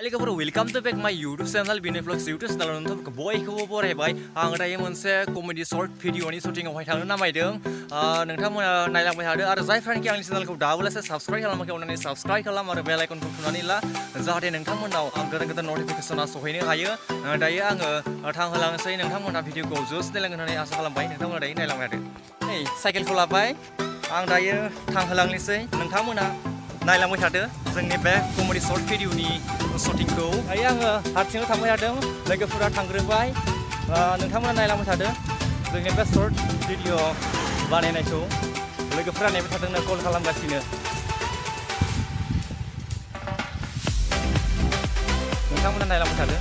लोगोफोर welcome to बेक माय YouTube channel बिनो ब्लग्स यूट्यूब चैनल नोंथांमोनखौ बयखौबो बरायबाय आं दायो मोनसे कमेडि शर्ट भिडिअनि शुटिंआवहाय थांनो नामायदों नोंथांमोना नायलांबाय थादो आरो जायफ्रानोखि आंनि चेनेलखौ दाबोलासे साबस्क्राइब खालामाखै अननानै साबस्क्राइब खालाम आरो बेल आइकनखौ थुनानै ला जाहाथे नोंथांमोनाव गोदान गोदान नटिफिकेसना सहैनो हायो दायो आङो थांहोलांनोसै नोंथांमोना भिडिअखौ जस्ट नायलांगोन होननानै आसा खालामबाय नोंथांमोना दायो नायलांबाय थादो नै साइकेलखौ लाबाय आं दायो थांहोलांनोसै नोंथांमोना नायलांबाय थादो जोंनि बे कमेडि शर्ट भिडिअनि शुटिंखौ दायो आङो हारसिंनो थांबाय थादों लोगोफोरा थांग्रोबाय नोंथांमोना नायलांबाय थादो जोंनि बे शर्ट भिडिअ बानायनायखौ लोगोफोरा नायबाय थादोंनो कल खालामगासिनो नोंथांमोना नायलांबाय थादो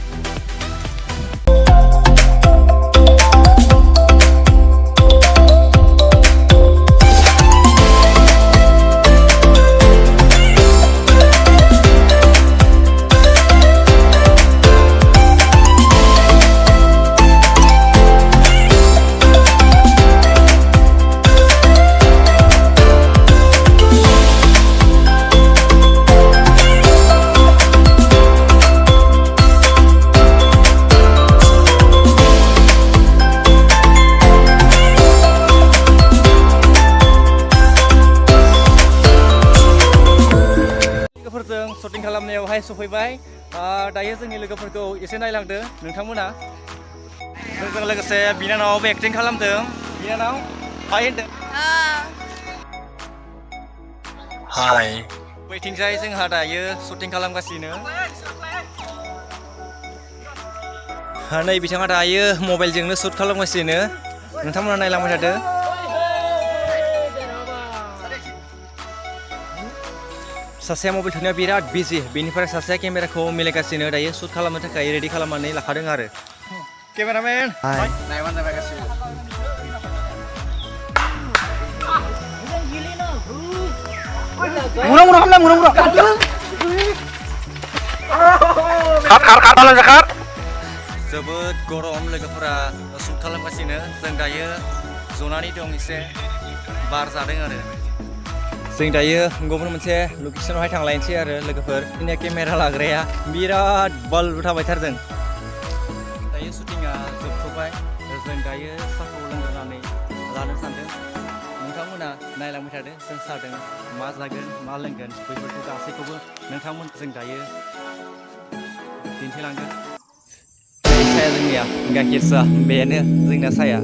शटिं खालामनायावहाय सफैबाय दायो जोंनि लोगोफोरखौ एसे नायलांदो नोंथांमोना जोंजों लोगोसे बिनानावाबो एक्टिं खालामदों बिनानाव हाय होनदों हाय बैथिंजाय जोंहा दायो शटिं खालामगासिनो नै बिथाङा दायो मबाइलजोंनो शुट खालामगासिनो नोंथांमोना नायलांबाय थादो सासेया मबाइल थुनायाव बिराद बिजि बेनिफ्राय सासेया केमेराखौ मिलायगासिनो दायो शुट खालामनो थाखाय रेडि खालामनानै लाखादों आरो केमेरामेन नायबानो जाबाय गासिबो जोबोद गरम लोगोफोरा शुट खालामगासिनो जों दायो जनानै दं एसे बार जादों आरो जों दायो गुबुन मोनसे लकेसनावहाय थांलायनोसै आरो लोगोफोर जोंनिया केमेरा लाग्राया बिराद बाल्ब थाबायथारदों दायो शुटिंआ जोबथ'बाय जों दायो साहाखौ लोंनानै लानो सानदों नोंथांमोना नायलांबाय थादों जों सादों मा जागोन मा लोंगोन बेफोरखौ गासैखौबो नोंथांमोन जों दायो दिन्थिलांगोन साया जोंनिया गाइखेर साहा बेनो जोंना साया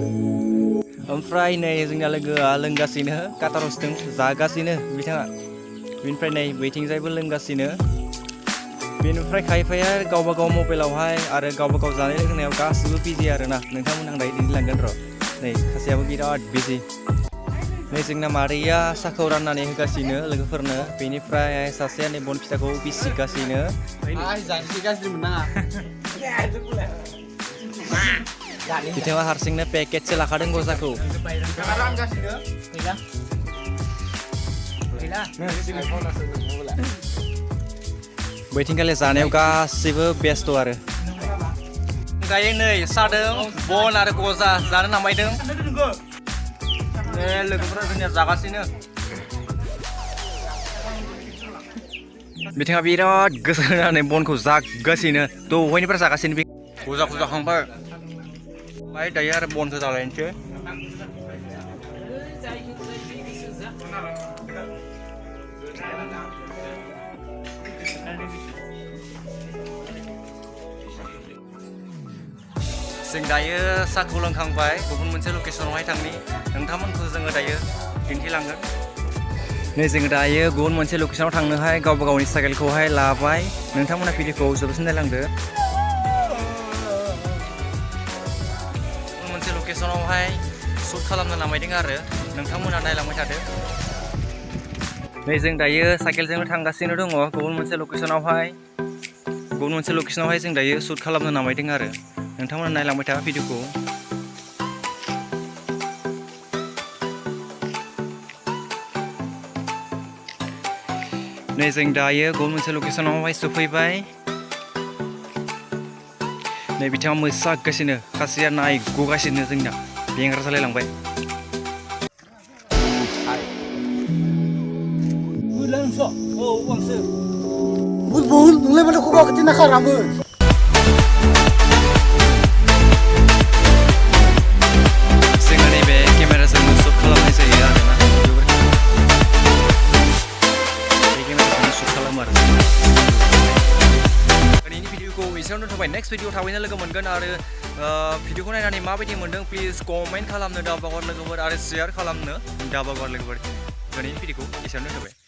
ओमफ्राय नै जोंना लोगोआ लोंगासिनो काटारसजों जागासिनो बिथाङा बेनिफ्राय नै बैथिंजायबो लोंगासिनो बेनिफ्राय खायफाया गावबा गाव मबाइलावहाय आरो गावबा गाव जानाय लोंनायाव गासिबो बिजि आरोना नोंथांमोन आं दायो दिन्थिलांगोन र' नै सासेयाबो बिराद बिजि नै जोंना मादैया साहाखौ राननानै होगासिनो लोगोफोरनो बेनिफ्राय सासेया नै बन फिथाखौ बिसिगासिनो बिथाङा हारसिंनो पेकेटसो लाखादों गजाखौ बैथिंखालि जानायाव गासैबो बेस्थ' आरो दायो नै सादों बन आरो गजा जानो नामायदों लोगोफोरा जोंनिया जागासिनो बिथाङा बिराद गोसो होनानै बनखौ जागासिनो दहायनिफ्राय जागासिनो बे गजाखौ जाखांबाय ओमफ्राय दायो आरो बनखौ जालायनोसै जों दायो साहाखौ लोंखांबाय गुबुन मोनसे लकेसनावहाय थांनि नोंथांमोनखौ जोङो दायो दिन्थिलांगोन नै जोङो दायो गुबुन मोनसे लकेसनाव थांनोहाय गावबा गावनि साइकेलखौहाय लाबाय नोंथांमोना भिडिअखौ जोबोद नायलांदो मोनसे लकेसनावहाय शुट खालामनो नामायदों आरो नोंथांमोना नायलांबाय थादो नै जों दायो साइकेलजोंनो थांगासिनो दङ गुबुन मोनसे लकेसनावहाय जों दायो शुट खालामनो नामायदों आरो नोंथांमोना नायलांबाय था भिडिअखौ नै जों दायो गुबुन मोनसे लकेसनावहाय सफैबाय नै बिथाङा मोसागासिनो खासिया नाय गगासिनो जोंना बेंग्रा जालायलांबाय uangso. Oh, uangso. Bun, nulai mana kau kau ketina karamu. जोंनि बे केमेराजों शुट खालामनाय जायो आरोना बे केमेराजों शुट खालामो आरो दिनैनि भिडिअखौ एसेयावनो दोनथ'बाय नेक्स्ट भिडिअ थाबैनो लोगो मोनगोन आरो भिडिअखौ नायनानै माबायदि मोनदों प्लिज कमेन्ट खालामनो दाबागार लोगोफोर आरो शेयार खालामनो दाबागार लोगोफोर दिनैनि भिडिअखौ एसेयावनो दोनथ'बाय